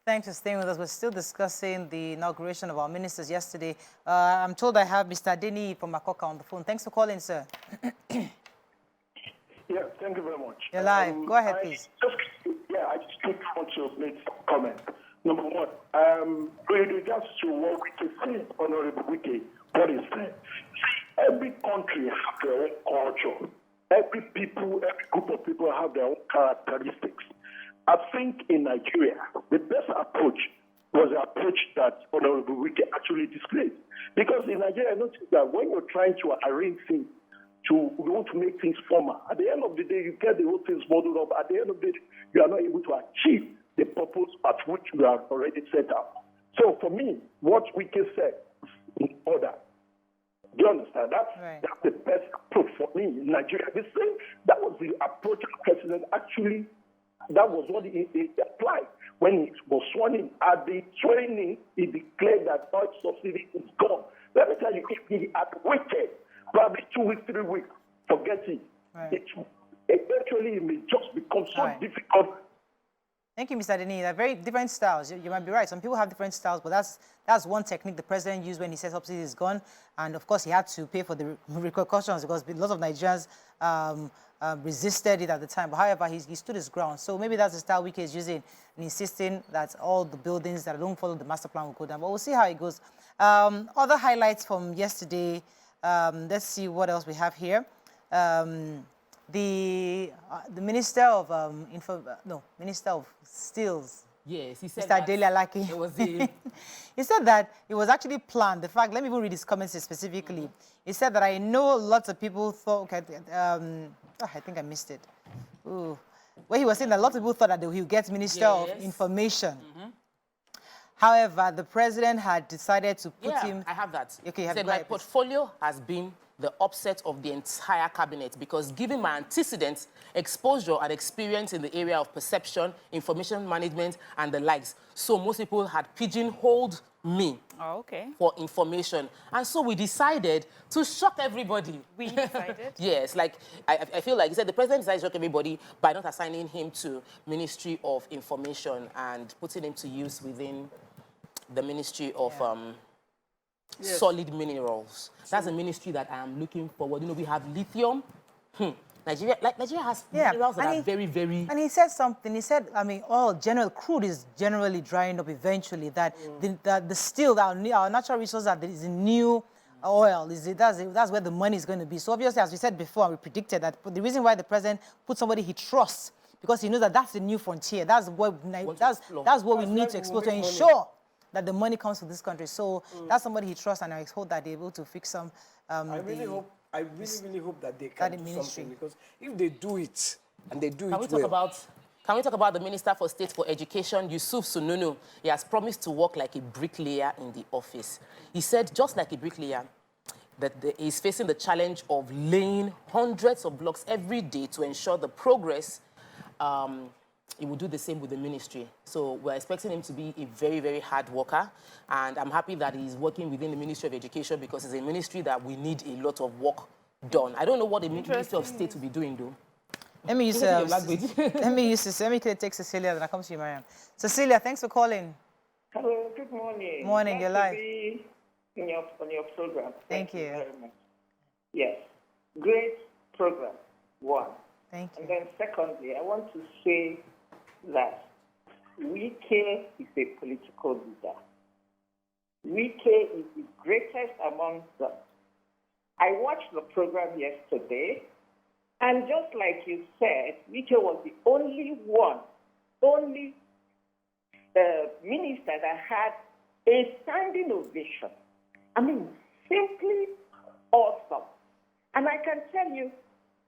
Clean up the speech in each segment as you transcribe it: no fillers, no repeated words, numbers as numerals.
Thanks for staying with us. We're still discussing the inauguration of our ministers yesterday. I'm told I have Mr. Deni from Makoka on the phone. Thanks for calling, sir. Yeah, thank you very much. You're live. Go ahead, please. I just want to make some comments. Number one, with regards to what we can say, Honorable Wiki, what is that? See, every country has their own culture. Every group of people have their own characteristics. I think in Nigeria, the best approach was the approach that Honorable Wiki actually displayed. Because in Nigeria, I noticed that when you're trying to arrange things, you want to make things formal, at the end of the day, you get the whole things modeled up. At the end of the day, you are not able to achieve the purpose at which you have already set up. So for me, what Wiki said in order. Do you understand? That's the best approach for me in Nigeria. The same, that was the approach the president actually. That was what he applied when he was sworn in. At the training, he declared that oil subsidy is gone. Let me tell you, if he had waited probably 2 weeks, 3 weeks, forget it. Eventually, it may just become so difficult. Thank you, Mr. Deni. They're very different styles. You might be right. Some people have different styles, but that's one technique the president used when he said subsidy is gone. And of course, he had to pay for the repercussions because a lot of Nigerians resisted it at the time. But however, he stood his ground. So maybe that's the style Wike is using and insisting that all the buildings that don't follow the master plan will go down. But we'll see how it goes. Other highlights from yesterday. Let's see what else we have here. The Minister of Minister of Steels. Yes, he said Mr. Dele Alaki. It was the... He said that it was actually planned. The fact, let me even read his comments specifically. He said that I know lots of people thought, I think I missed it. Ooh. Where he was saying that a lot of people thought that he would get Minister of Information. However, the president had decided to put him... I have that. Okay, he said my portfolio has been the upset of the entire cabinet because given my antecedents, exposure and experience in the area of perception, information management and the likes, so most people had pigeonholed me for information. And so we decided to shock everybody. We decided? Yes, like I feel like he said the president decided to shock everybody by not assigning him to Ministry of Information and putting him to use within the Ministry of solid minerals. That's a ministry that I am looking forward. You know, we have lithium. Nigeria has minerals that are very, very... And he said something. He said, I mean, crude is generally drying up eventually. That the steel, our natural resource, that is new oil, that's where the money is going to be. So obviously, as we said before, we predicted that the reason why the president put somebody he trusts, because he knows that that's the new frontier. That's what we need to explore to ensure that the money comes to this country. So that's somebody he trusts, and I hope that they're able to fix some. I really hope that they can do something, because if they do it and they do it well. Can we talk about the Minister for State for Education, Yusuf Sununu? He has promised to work like a bricklayer in the office. He said, just like a bricklayer, that he's facing the challenge of laying hundreds of blocks every day to ensure the progress. He will do the same with the ministry. So we're expecting him to be a very, very hard worker. And I'm happy that he's working within the Ministry of Education because it's a ministry that we need a lot of work done. I don't know what the Ministry of State will be doing, though. Let me take Cecilia, then I come to you, Mariam. Cecilia, thanks for calling. Hello, good morning. Morning, you're live. On your program. Thank you very much. Yes, great program, one. Thank you. And then secondly, I want to say that Wike is a political leader. Wike is the greatest among them. I watched the program yesterday, and just like you said, Wike was the only minister that had a standing ovation. I mean, simply awesome. And I can tell you,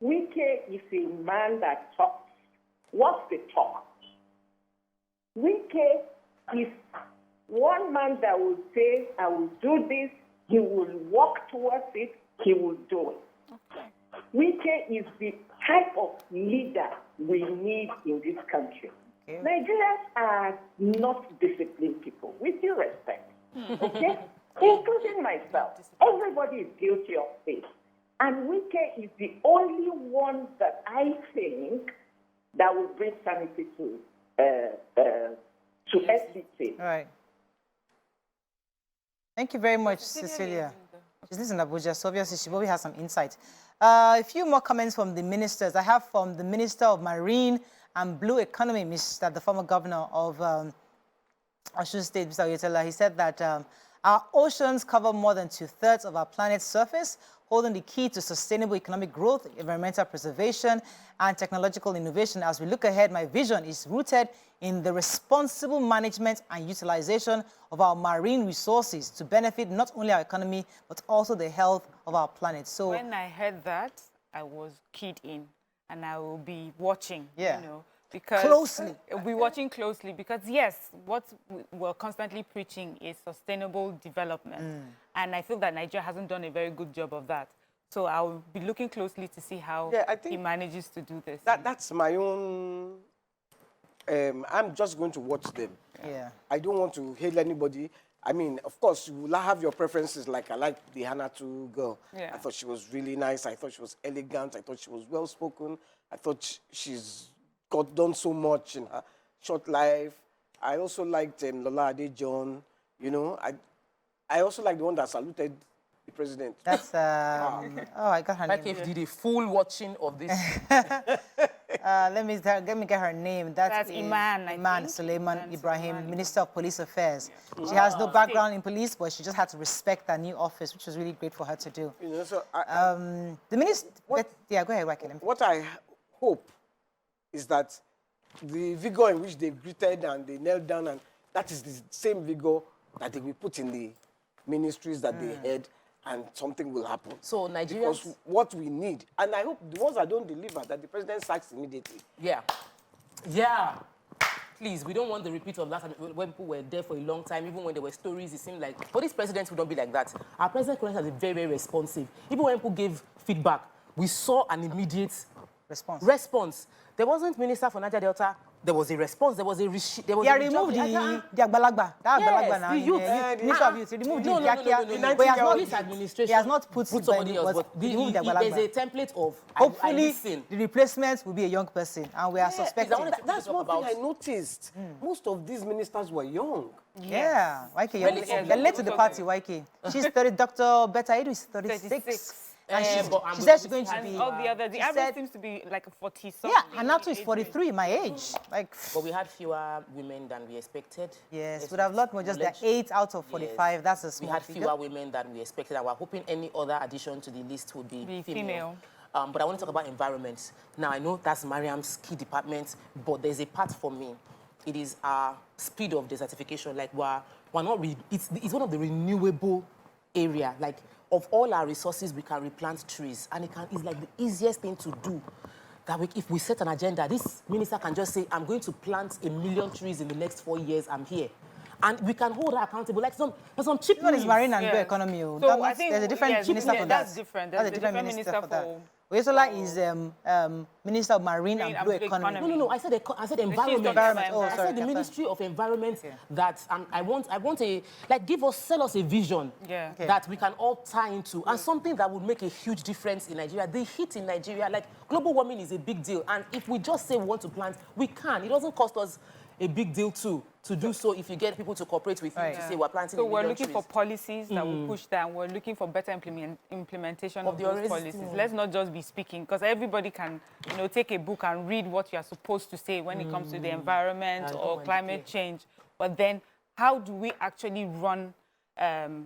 Wike is a man that talks. What's the talk? Wike is one man that will say, I will do this, he will walk towards it, he will do it. Okay. Wike is the type of leader we need in this country. Okay. Nigerians are not disciplined people, with due respect, okay? Including myself. Everybody is guilty of this. And Wike is the only one that I think that will bring sanity to to SBT. All right. Thank you very much, Cecilia. She's lives in Abuja, so obviously she probably has some insight. A few more comments from the ministers. I have from the Minister of Marine and Blue Economy, the former governor of Osun State, Mr. Oyetola. He said that our oceans cover more than 2/3 of our planet's surface, holding the key to sustainable economic growth, environmental preservation, and technological innovation. As we look ahead, my vision is rooted in the responsible management and utilization of our marine resources to benefit not only our economy, but also the health of our planet. So when I heard that, I was keyed in, and I will be watching, yeah. you know, because closely. We'll be watching closely because, yes, what we're constantly preaching is sustainable development. And I feel that Nigeria hasn't done a very good job of that. So I'll be looking closely to see how he manages to do this. That's my own... I'm just going to watch them. Yeah. I don't want to hail anybody. I mean, of course, you will have your preferences. Like, I like the Hannatu girl. Yeah. I thought she was really nice. I thought she was elegant. I thought she was well-spoken. I thought she's done so much in her short life. I also liked Lola Adejon. You know, I also like the one that saluted the president. That's, oh, I got her like name. if did a full watching of this. Let me get her name. That's Iman, Iman Suleiman Ibrahim, Minister of Police Affairs. She has no background in police, but she just had to respect that new office, which was really great for her to do. You know, so the minister... Yeah, go ahead, Waki. What I hope is that the vigor in which they greeted and they knelt down, and that is the same vigor that they will put in the ministries that they head, and something will happen. So Nigerians... Because what we need, and I hope the ones that don't deliver, that the president sacks immediately. Yeah. Yeah. Please, we don't want the repeat of that when people were there for a long time, even when there were stories, it seemed like... But these presidents would not be like that. Our president has been very, very responsive. Even when people gave feedback, we saw an immediate response. There wasn't Minister for Niger Delta. There was a response. There was a removed the Agbalagba. That Agbalagba now. The youth. Minister of Youth. He removed the administration. He has not put somebody else. But there's a template of... Hopefully, the replacement will be a young person, and we are suspecting. That's one thing I noticed. Most of these ministers were young. Yeah, YK. They're late to the party, YK. She's 30. Dr. Betta Edu is 36. And she said she's going to be... all the average seems to be like a 40-something. Yeah, Hannatu is 43, my age. But we had fewer women than we expected. Yes, we'd have a lot more. Just that 8 out of 45. Yes. That's a small We had figure. fewer women than we expected, and we're hoping any other addition to the list would be female. But I want to talk about environment. Now, I know that's Mariam's key department, but there's a part for me. It is our speed of desertification. Like, we're not... It's one of the renewable area. Like, of all our resources, we can replant trees. And it's like the easiest thing to do. That if we set an agenda, this minister can just say, I'm going to plant 1 million trees in the next 4 years, I'm here. And we can hold her accountable. Like some cheap... One is marine and blue economy. So I think there's a different minister for that. That's different. There's a different minister for that. Oyetola is Minister of Marine and Blue Economy. No. I said environment. I said the Ministry of Environment. That I want a sell us a vision that we can all tie into, and something that would make a huge difference in Nigeria. The heat in Nigeria, like global warming, is a big deal, and if we just say we want to plant, we can. It doesn't cost us a big deal to do so if you get people to cooperate with you to say we're planting. So we're looking for policies that will push that. We're looking for better implementation of those policies. Let's not just be speaking, because everybody can, take a book and read what you are supposed to say when it comes to the environment or climate change. But then, how do we actually run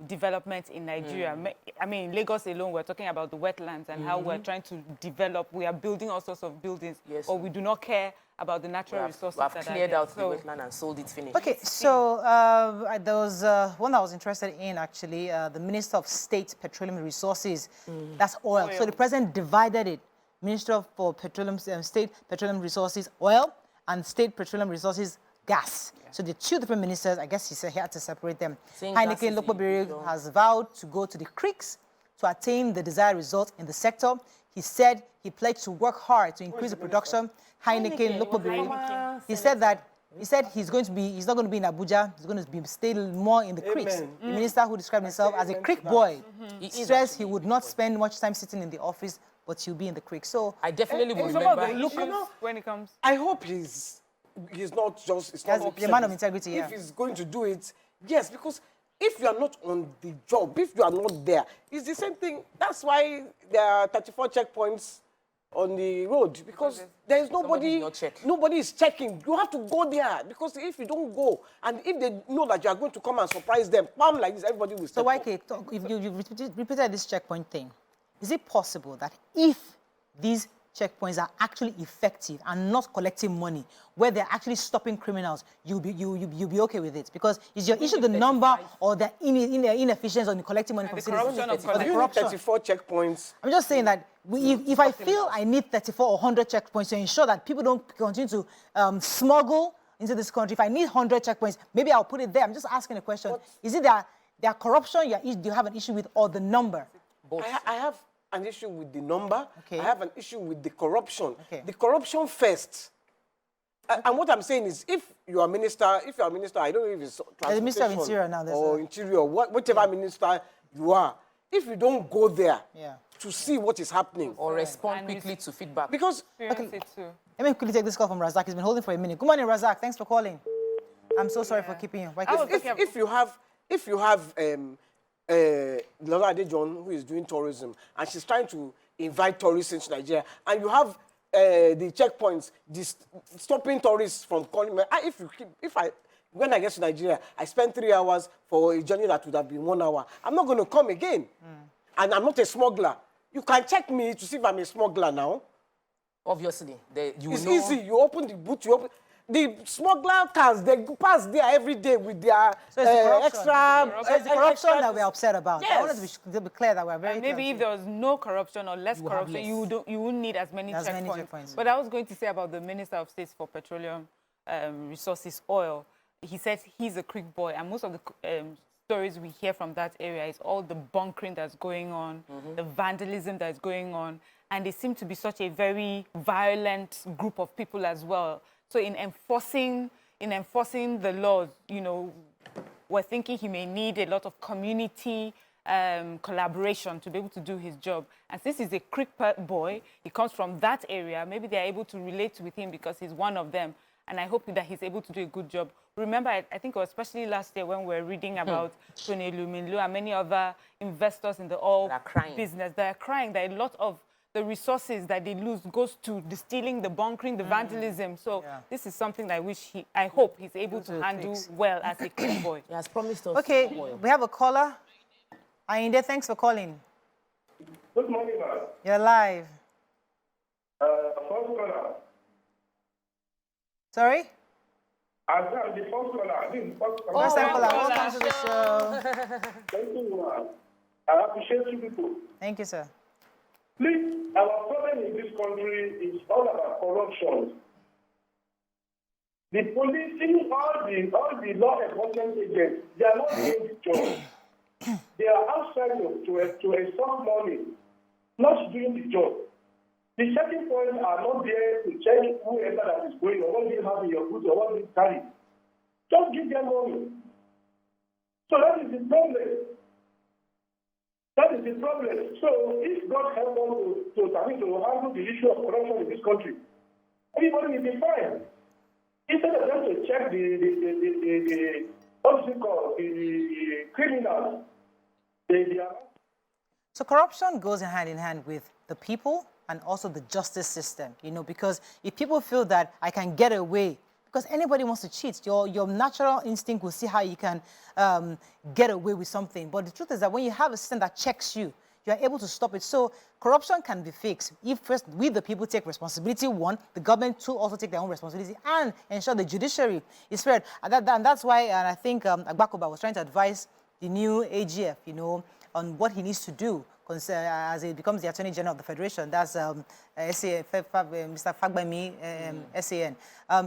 development in Nigeria? I mean, Lagos alone, we're talking about the wetlands and how we're trying to develop. We are building all sorts of buildings, but we do not care about the natural resources that are there. Cleared out the wetland and sold it finished. Okay, so there was one I was interested in, actually, the Minister of State Petroleum Resources. That's oil. So the president divided it. Minister for Petroleum, State Petroleum Resources, oil, and State Petroleum Resources, gas. Yeah. So the two different ministers, I guess he said he had to separate them. Heineken Lokpobiri has vowed to go to the creeks to attain the desired result in the sector. He said he pledged to work hard to increase the production. Heineken Lokpobiri, he said that he's not going to be in Abuja. He's going to stay more in the creeks. The minister, who described himself as a creek boy, stressed he would not spend much time sitting in the office, but he'll be in the creek. So I definitely will remember. When it comes, I hope he's he's not just... It's Yes, not the man of integrity, If he's going to do it, yes, because if you are not on the job, if you are not there, it's the same thing. That's why there are 34 checkpoints on the road, because there is nobody is checking. You have to go there, because if you don't go, and if they know that you are going to come and surprise them, bam, like this, everybody will step up. YK, if you repeated this checkpoint thing, is it possible that if these checkpoints are actually effective and not collecting money, where they're actually stopping criminals, you'll be okay with it? Because is your issue the number or the inefficiency on collecting money from citizens? Do you need 34 checkpoints? I'm just saying that if I feel I need 34 or 100 checkpoints to ensure that people don't continue to smuggle into this country, if I need 100 checkpoints, maybe I'll put it there. I'm just asking a question. Is it that their corruption you have an issue with, or the number? I have an issue with the number. Okay. I have an issue with the corruption. Okay. The corruption first. And what I'm saying is, if you are a minister, I don't know if it's the Minister of Interior now, or Interior, whatever minister you are, if you don't go there to see what is happening. Or respond quickly to feedback. Because... Let me quickly take this call from Razak. He's been holding for a minute. Good morning, Razak. Thanks for calling. I'm so sorry for keeping you. If you have Bola Tinubu, who is doing tourism, and she's trying to invite tourists into Nigeria, and you have the checkpoints, stopping tourists from calling me. When I get to Nigeria, I spend 3 hours for a journey that would have been 1 hour. I'm not going to come again. And I'm not a smuggler. You can check me to see if I'm a smuggler now. Obviously. It's easy. You open the boot, the smuggler cars, they pass there every day with their extra... So it's the corruption that we're upset about. Yes. I wanted to be clear that we're very clear. Maybe if there was no corruption or less corruption, you wouldn't need as many checkpoints. But I was going to say about the Minister of State for Petroleum Resources, Oil. He said he's a creek boy, and most of the stories we hear from that area is all the bunkering that's going on, the vandalism that's going on, and they seem to be such a very violent group of people as well. So in enforcing the laws, we're thinking he may need a lot of community collaboration to be able to do his job. And since he's a creek boy, he comes from that area, maybe they're able to relate with him because he's one of them. And I hope that he's able to do a good job. Remember, I think it was especially last year when we were reading about Tony Luminlu and many other investors in the oil business that are crying that a lot of the resources that they lose goes to the stealing, the bunkering, the vandalism. So this is something that I hope he's able to handle well as a clean boy. He has promised us. Okay, we have a caller. Ayinde, thanks for calling. Good morning, ma'am. You're live. First caller. Sorry? I'm the first caller. First time caller. Welcome to the show. Thank you, ma'am. I appreciate you people. Thank you, sir. Please, our problem in this country is all about corruption. The policing, all the law enforcement agents, they are not doing the job. They are outside to extort money, not doing the job. The checking points are not there to check whoever that is going or what you have in your goods or what you carry. Just give them money. So that is the problem. That is the problem. So if God help us to handle the issue of corruption in this country, everybody will be fine. Instead of them to check the what's it called, the criminals, they are... So corruption goes hand in hand with the people and also the justice system, because if people feel that I can get away, because anybody wants to cheat, your natural instinct will see how you can get away with something. But the truth is that when you have a system that checks you, you are able to stop it. So corruption can be fixed if first we, the people, take responsibility, one, the government, two, also take their own responsibility, and ensure the judiciary is fair. And that's why, and I think Agbakoba was trying to advise the new AGF, on what he needs to do as he becomes the Attorney General of the Federation. That's SAN, Mr. Fagbemi, SAN.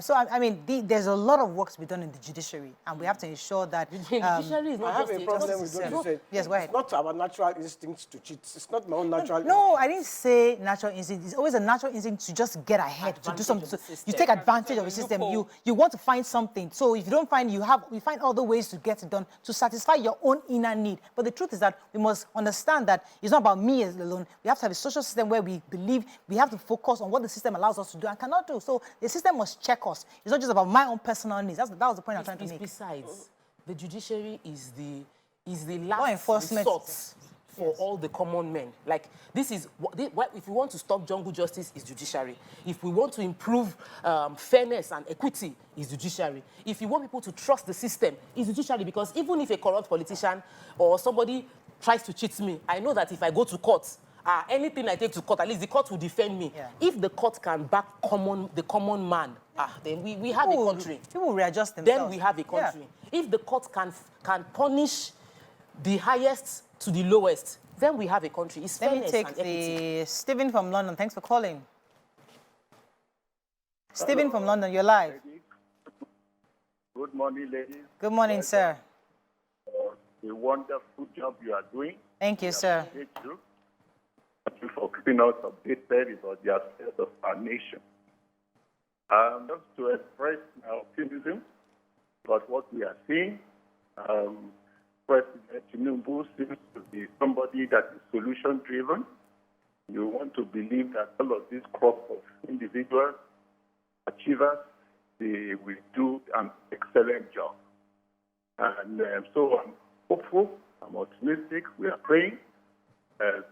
So, I mean, there's a lot of work to be done in the judiciary, and we have to ensure that... The judiciary is not I have a problem with what you said. Yes, go ahead. It's not our natural instinct to cheat. It's not my own natural instinct. No, I didn't say natural instinct. It's always a natural instinct to just get ahead, to do something. So you take advantage of the system. You want to find something. So if you don't find, you find other ways to get it done to satisfy your own inner need. But the truth is that we must understand that it's not about me alone. We have to have a social system where we believe we have to focus on what the system allows us to do and cannot do. So the system must check us. It's not just about my own personal needs. That was the point I'm trying to make. Besides, the judiciary is the last enforcement resort for all the common men. Like, this is what if we want to stop jungle justice, is judiciary. If we want to improve fairness and equity, is judiciary. If you want people to trust the system, is judiciary. Because even if a corrupt politician or somebody tries to cheat me, I know that if I go to court, anything I take to court, at least the court will defend me. Yeah. If the court can back the common man, then we have a country. People will readjust themselves. Then we have a country. Yeah. If the court can punish the highest to the lowest, then we have a country. It's fairness and equity. Let me take Stephen from London. Thanks for calling. Stephen from London, you're live. Good morning, ladies. Good morning, sir. A wonderful job you are doing. Thank you, sir. Thank you. Thank you for keeping us updated about the affairs of our nation. Just to express my optimism about what we are seeing, President Tinubu seems to be somebody that is solution-driven. You want to believe that all of this crop of individuals, achievers, they will do an excellent job. And so I'm hopeful, I'm optimistic, we are praying.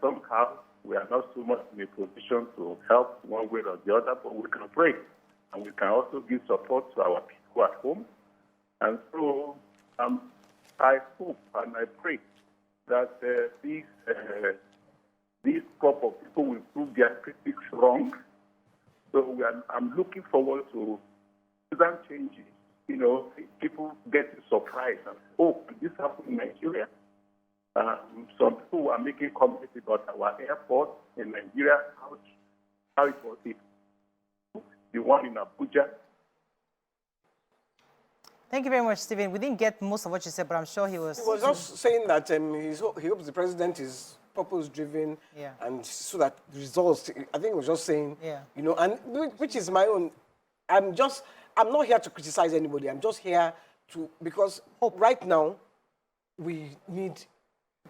Somehow, we are not so much in a position to help one way or the other, but we can pray. And we can also give support to our people at home. And so I hope and I pray that these crop of people will prove their critics wrong. So I'm looking forward to certain changes. You know, people get surprised and oh, this happened in Nigeria. Some people are making comments about our airport in Nigeria, how it was the one in Abuja. Thank you very much, Stephen. We didn't get most of what you said, but I'm sure he was... He was just saying that he hopes the president is purpose-driven, and so that the results, I think he was just saying, you know, and which is my own, I'm not here to criticize anybody. I'm just here because right now, we need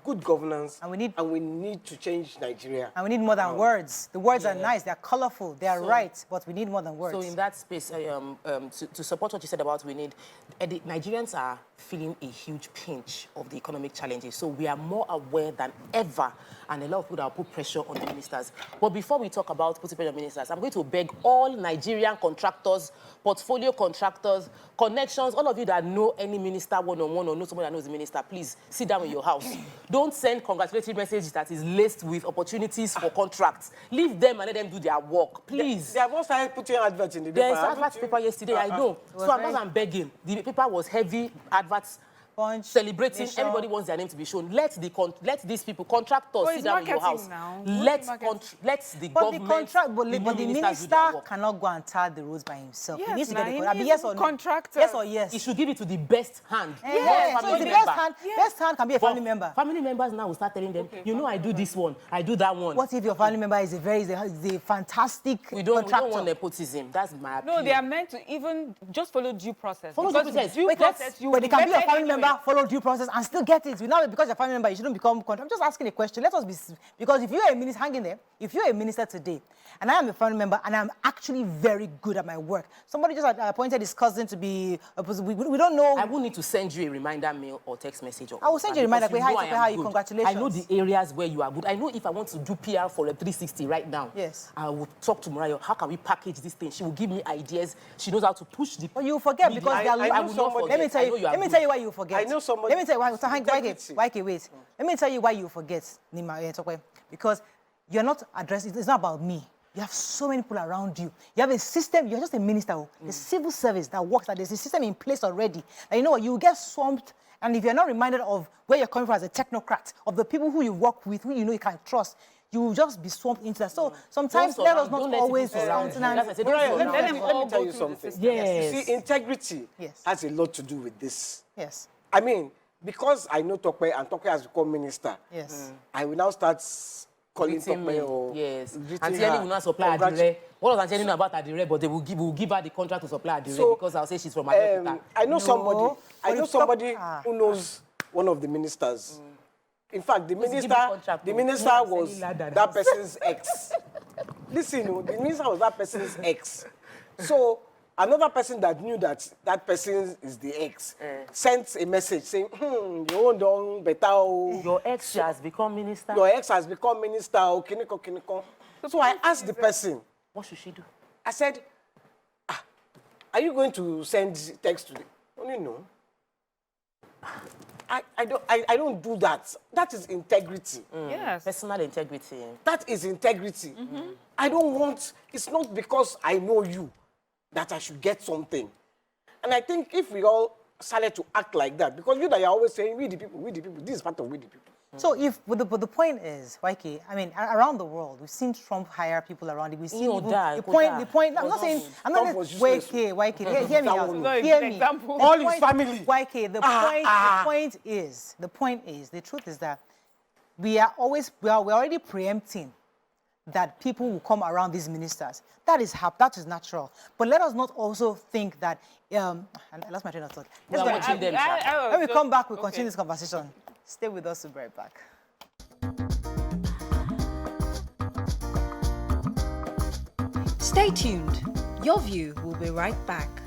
good governance, and we need to change Nigeria. And we need more than words. The words are nice, they're colorful, they are right, but we need more than words. So in that space, to support what you said about the Nigerians are feeling a huge pinch of the economic challenges. So we are more aware than ever, and a lot of people will put pressure on the ministers. But before we talk about putting pressure on ministers, I'm going to beg all Nigerian contractors, portfolio contractors, connections, all of you that know any minister one-on-one or know somebody that knows the minister, please sit down in your house. Don't send congratulatory messages that is laced with opportunities for contracts. Leave them and let them do their work, please. They have also started putting adverts in the paper. There's adverts paper yesterday, I know. So I'm begging. The paper was heavy, adverts, Punch, celebrating. Nation. Everybody wants their name to be shown. Let these people, contractors, sit down in your house. Let the government, but the minister cannot go and tar the roads by himself. He needs to get the contract. Yes or no? Contractor. Yes or yes? He should give it to the best hand. Yes. So the best hand can be a family member. Family members now will start telling them, you know, I do this one, I do that one. What if your family member is a fantastic contractor? We don't want nepotism. That's my opinion. No, they are meant to even just follow due process. Follow due process. But they can be a family member, follow due process, and still get it. Now, because you're a family member, you shouldn't become contractor. I'm just asking a question. Let us be, because if you're a minister, hang in there. If you're a minister today, and I am a family member, and I'm actually very good at my work, somebody just appointed his cousin to be, we don't know. I will need to send you a reminder mail or text message. I will send you a reminder. How you congratulations. I know the areas where you are good. I know if I want to do PR for a 360 right now, yes, I will talk to Mariah. How can we package this thing? She will give me ideas. She knows how to push the. But you forget because I will not forget. Let me tell you why you forget. I know somebody. Let me tell you why. Wait. Let me tell you why you forget, Nima. Because you're not addressing. It's not about me. You have so many people around you. You have a system. You're just a minister. The civil service that works. That there's a system in place already. And you know what? You get swamped. And if you're not reminded of where you're coming from as a technocrat, of the people who you work with, who you know you can trust, you will just be swamped into that. So sometimes let us not always let me tell you something. Yes. You see, integrity has a lot to do with this. Yes. I mean, because I know Tope and Tope has become minister, I will now start calling Tope or Antieni will not supply Adire. What does Antieni know about Adire? But they will give her the contract to supply Adire because I'll say she's from Adire. I know somebody who knows one of the ministers. In fact, the Who's giving minister contract to? was that person's ex. Listen, the minister was that person's ex. So another person that knew that that person is the ex sent a message saying, you won't do better. Oh. Your ex has become minister. Your ex has become minister. Oh, kiniko, kiniko. So I asked the person. What should she do? I said, are you going to send text today? Only no. I don't do that. That is integrity. Yes. Personal integrity. That is integrity. I don't want, it's not because I know you that I should get something. And I think if we all started to act like that, because you that are always saying, we the people, this is part of we the people. So but the point is, YK, I mean, around the world, we've seen Trump hire people around it. We've seen the point, I'm not saying, YK, hear me out. Hear me. All his family. YK, the point is, the truth is that we're already preempting that people will come around these ministers. That is natural. But let us not also think that, I lost my train of thought. When we come back, we'll continue this conversation. Stay with us, we'll be right back. Stay tuned. Your View will be right back.